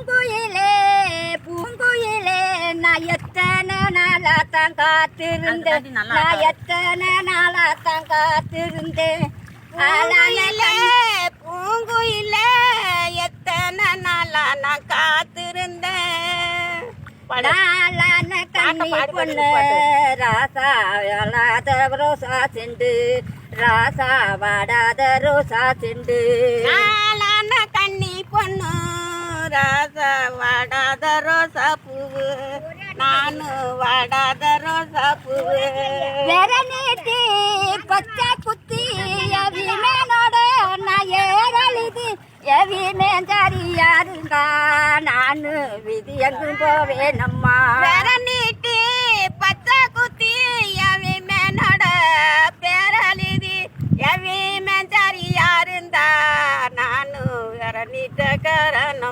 பூங்குயிலே பூங்குயிலே நான் எத்தனை நாளாத்தான் காத்திருந்தேன் நான் எத்தனை நாளாத்தான் காத்திருந்தேன் பூங்குயிலே எத்தனை நாளா நான் காத்திருந்தேன் நாளான கண்ணி பொண்ணு ராசா வாடாத ரோசா செண்டு ராசா வாடாத ரோசா செண்டு நாளான கண்ணி பொண்ணு ராசா வாடாத ரோசா பூவு நானு வாடாத ரோசா பூவு வேற நீட்டி பச்சை குத்தி எவிமேனோட நான் ஏறழுது எவிமேஞ்சாரியா இருந்தா நானு விதி எங்கும் போவேனம்மா வேற நீட்டி பச்சை குத்தி எவிமேனோட பேரழுதி எவிமேஞ்சாரியா இருந்தா நானு வேற நீட்ட காரணம்